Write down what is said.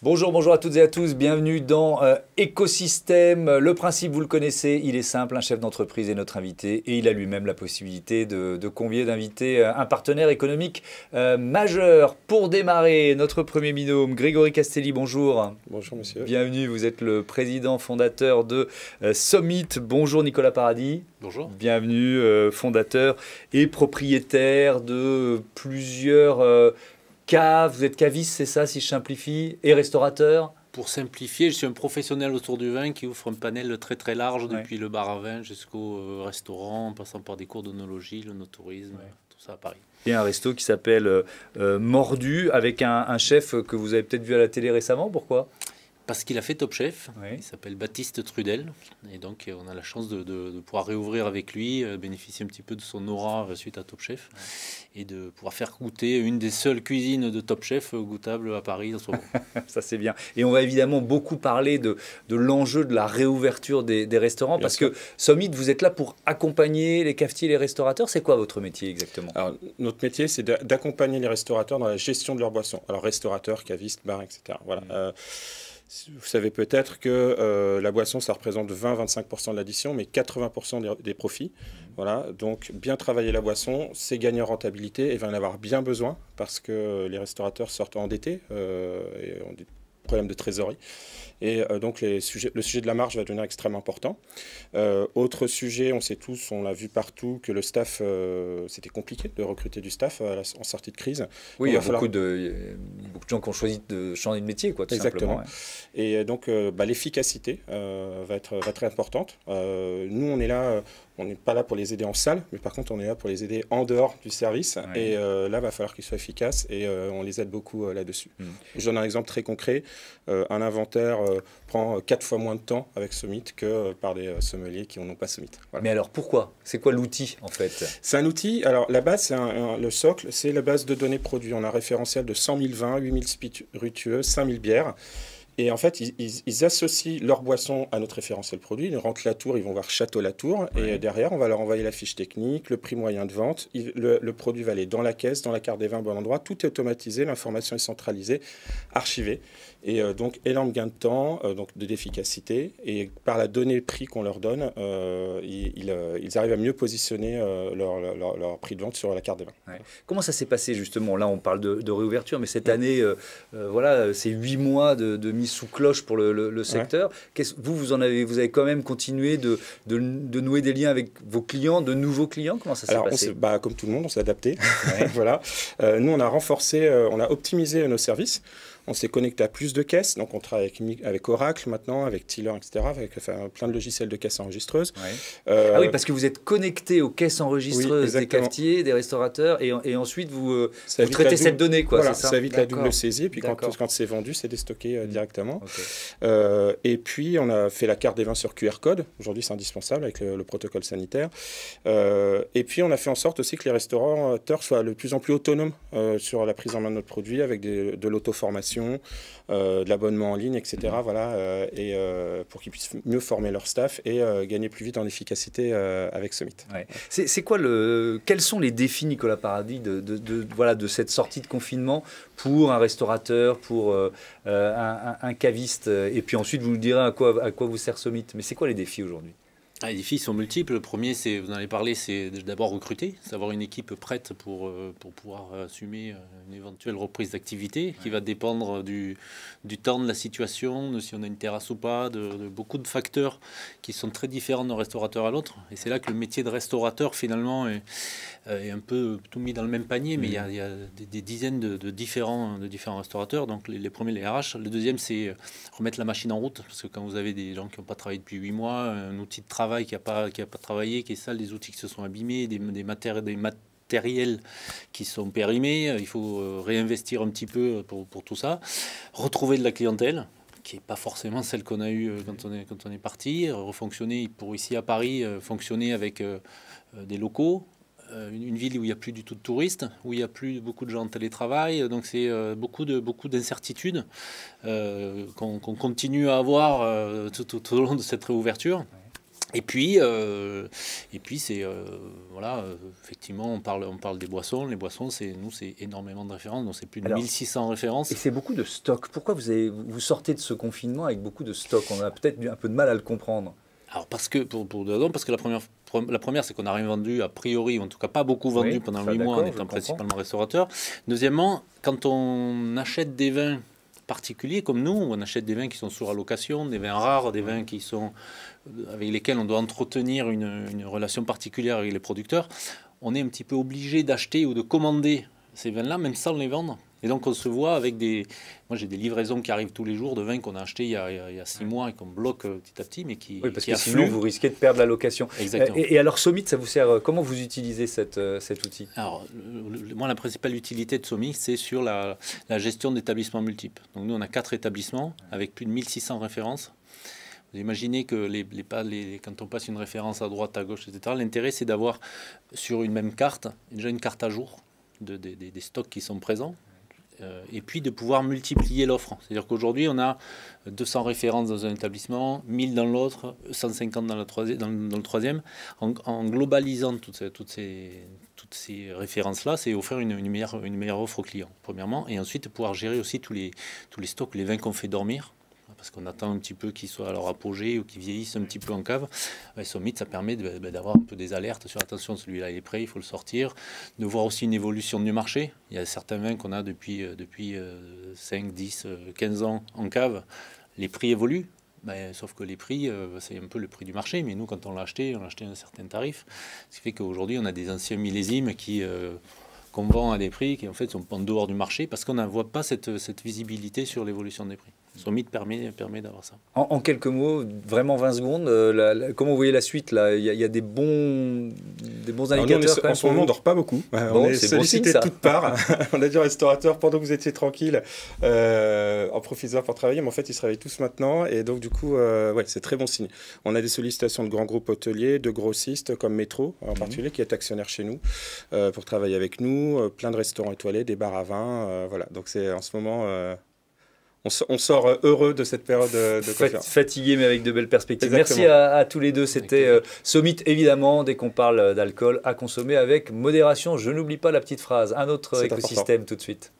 Bonjour, bonjour à toutes et à tous, bienvenue dans Écosystème. Le principe, vous le connaissez, il est simple, un chef d'entreprise est notre invité et il a lui-même la possibilité de convier, d'inviter un partenaire économique majeur. Pour démarrer, notre premier binôme, Grégory Castelli, bonjour. Bonjour monsieur. Bienvenue, vous êtes le président fondateur de Summit. Bonjour Nicolas Paradis. Bonjour. Bienvenue, fondateur et propriétaire de plusieurs cave, vous êtes caviste, c'est ça, si je simplifie, et restaurateur? Pour simplifier, je suis un professionnel autour du vin qui offre un panel très très large, Ouais. depuis le bar à vin jusqu'au restaurant, en passant par des cours d'onologie, le no-tourisme, Ouais. tout ça à Paris. Et un resto qui s'appelle Mordu, avec un chef que vous avez peut-être vu à la télé récemment, pourquoi? Parce qu'il a fait Top Chef, Oui. il s'appelle Baptiste Trudel, et donc on a la chance de pouvoir réouvrir avec lui, bénéficier un petit peu de son aura suite à Top Chef, et de pouvoir faire goûter une des seules cuisines de Top Chef goûtables à Paris en ce moment. Ça c'est bien. Et on va évidemment beaucoup parler de l'enjeu de la réouverture des restaurants, Bien parce sûr. que Summit, vous êtes là pour accompagner les cafetiers et les restaurateurs. C'est quoi votre métier exactement? Alors, notre métier, c'est d'accompagner les restaurateurs dans la gestion de leurs boissons. Alors, restaurateurs, cavistes, bars, etc. Voilà. Vous savez peut-être que la boisson, ça représente 20-25% de l'addition, mais 80% des profits. Voilà. Donc, bien travailler la boisson, c'est gagner en rentabilité et il va en avoir bien besoin parce que les restaurateurs sortent endettés et ont des problèmes de trésorerie. Et donc, le sujet de la marge va devenir extrêmement important. Autre sujet, on sait tous, on l'a vu partout, que le staff, c'était compliqué de recruter du staff en sortie de crise. Oui, il Donc, y a va falloir- beaucoup de gens qui ont choisi de changer de métier, quoi, tout Exactement. simplement. Et donc, l'efficacité va être très importante. Nous, on est là, on n'est pas là pour les aider en salle, mais par contre, on est là pour les aider en dehors du service. Ouais. Et là, va falloir qu'ils soient efficaces et on les aide beaucoup là-dessus. Mm. Je donne un exemple très concret. Un inventaire prend 4 fois moins de temps avec Summit que par des sommeliers qui n'ont pas Summit. Voilà. Mais alors pourquoi? C'est quoi l'outil en fait? C'est un outil, alors la base, le socle, c'est la base de données produits. On a un référentiel de 100 000 vins, 8 000 spiritueux, 5 000 bières. Et en fait, ils associent leur boisson à notre référentiel produit. Ils rentrent Latour, ils vont voir Château Latour. Ouais. Et derrière, on va leur envoyer la fiche technique, le prix moyen de vente. Le produit va aller dans la caisse, dans la carte des vins, au bon endroit. Tout est automatisé, l'information est centralisée, archivée. Et donc, énorme gain de temps, donc d'efficacité. Et par la donnée prix qu'on leur donne, ils arrivent à mieux positionner leur prix de vente sur la carte des vins. Ouais. Comment ça s'est passé justement? Là, on parle de réouverture, mais cette année, voilà, c'est 8 mois de mise sous cloche pour le secteur. Vous avez quand même continué de nouer des liens avec vos clients, de nouveaux clients. Comment ça s'est Alors, passé? comme tout le monde, on s'est adapté. Ouais. Voilà. Nous, on a renforcé, on a optimisé nos services. On s'est connecté à plus de caisses. Donc, on travaille avec Oracle maintenant, avec Tiller, etc., avec plein de logiciels de caisses enregistreuses. Ouais. Ah oui, parce que vous êtes connecté aux caisses enregistreuses des exactement. cafetiers, des restaurateurs, et ensuite vous Ça évite traitez la cette donnée, quoi, Voilà, c'est ça? ça évite la D'accord. double saisie. Et puis, D'accord. quand c'est vendu, c'est déstocké directement. Ok. Et puis, on a fait la carte des vins sur QR code. Aujourd'hui, c'est indispensable avec le protocole sanitaire. Et puis, on a fait en sorte aussi que les restaurateurs soient de plus en plus autonomes sur la prise en main de notre produit avec de l'auto-formation, de l'abonnement en ligne, etc. Voilà, pour qu'ils puissent mieux former leur staff et gagner plus vite en efficacité avec Summit. Ouais. C'est quoi quels sont les défis, Nicolas Paradis, voilà, de cette sortie de confinement pour un restaurateur, pour un caviste, et puis ensuite vous nous direz à quoi vous sert Summit. Mais c'est quoi les défis aujourd'hui? Les défis sont multiples. Le premier, vous en avez parlé, c'est d'abord recruter, c'est avoir une équipe prête pour pouvoir assumer une éventuelle reprise d'activité qui va dépendre du temps, de la situation, de si on a une terrasse ou pas, de beaucoup de facteurs qui sont très différents d'un restaurateur à l'autre. Et c'est là que le métier de restaurateur, finalement, est un peu tout mis dans le même panier, mais il y a des dizaines de différents restaurateurs. Donc les premiers, les RH. Le deuxième, c'est remettre la machine en route, parce que quand vous avez des gens qui n'ont pas travaillé depuis 8 mois, un outil de travail qui n'a pas travaillé, qui est sale, des outils qui se sont abîmés, des matériels qui sont périmés, il faut réinvestir un petit peu pour tout ça, retrouver de la clientèle qui n'est pas forcément celle qu'on a eue quand on est parti, refonctionner pour ici à Paris, fonctionner avec des locaux, une ville où il n'y a plus du tout de touristes, où il n'y a plus beaucoup de gens en télétravail, donc c'est beaucoup d'incertitudes qu'on continue à avoir tout au long de cette réouverture. Et puis c'est voilà, effectivement, on parle des boissons. Les boissons, c'est énormément de références, donc c'est plus de 1600 références. Et c'est beaucoup de stock. Pourquoi vous sortez de ce confinement avec beaucoup de stock? On a peut-être un peu de mal à le comprendre. Alors parce que la première, c'est qu'on n'a rien vendu a priori, ou en tout cas pas beaucoup vendu pendant 8 mois en étant principalement restaurateur. Deuxièmement, quand on achète des vins particuliers comme nous, on achète des vins qui sont sur allocation, des vins rares, des vins qui sont avec lesquels on doit entretenir une relation particulière avec les producteurs, on est un petit peu obligé d'acheter ou de commander ces vins-là, même sans les vendre. Et donc on se voit avec moi j'ai des livraisons qui arrivent tous les jours de vins qu'on a achetés il y a 6 mois et qu'on bloque petit à petit, mais qui oui, parce qui que affluent. sinon vous risquez de perdre la location. Exactement. Et alors Somit, ça vous sert, comment vous utilisez cet outil? Alors moi la principale utilité de Somit, c'est sur la gestion d'établissements multiples. Donc nous on a 4 établissements avec plus de 1600 références. Vous imaginez que quand on passe une référence à droite, à gauche, etc., l'intérêt c'est d'avoir sur une même carte, déjà une carte à jour des stocks qui sont présents, et puis de pouvoir multiplier l'offre. C'est-à-dire qu'aujourd'hui, on a 200 références dans un établissement, 1000 dans l'autre, 150 dans le troisième. En globalisant toutes ces références-là, c'est offrir une meilleure offre aux clients, premièrement, et ensuite pouvoir gérer aussi tous les stocks, les vins qu'on fait dormir, parce qu'on attend un petit peu qu'ils soient à leur apogée ou qu'ils vieillissent un petit peu en cave. Somit, ça permet d'avoir un peu des alertes sur attention, celui-là il est prêt, il faut le sortir, de voir aussi une évolution du marché. Il y a certains vins qu'on a depuis 5, 10, 15 ans en cave, les prix évoluent. Sauf que les prix, c'est un peu le prix du marché, mais nous quand on l'a acheté à un certain tarif, ce qui fait qu'aujourd'hui on a des anciens millésimes qu'on vend à des prix qui en fait sont en dehors du marché parce qu'on ne voit pas cette visibilité sur l'évolution des prix. Somit permet d'avoir ça. En quelques mots, vraiment 20 secondes, comment vous voyez la suite là? Il y a des bons indicateurs. En ce moment, on ne dort pas beaucoup. On est sollicité de toutes parts. On a dit au restaurateur, pendant que vous étiez tranquille, en profitant pour travailler, mais en fait, ils se réveillent tous maintenant. Et donc, du coup, c'est très bon signe. On a des sollicitations de grands groupes hôteliers, de grossistes comme Métro, en particulier, qui est actionnaire chez nous, pour travailler avec nous. Plein de restaurants étoilés, des bars à vin. Voilà. Donc, c'est en ce moment... On sort heureux de cette période de conférence. Fatigué, mais avec de belles perspectives. Exactement. Merci à tous les deux. C'était Somit, évidemment, dès qu'on parle d'alcool, à consommer avec modération. Je n'oublie pas la petite phrase. Un autre écosystème tout de suite.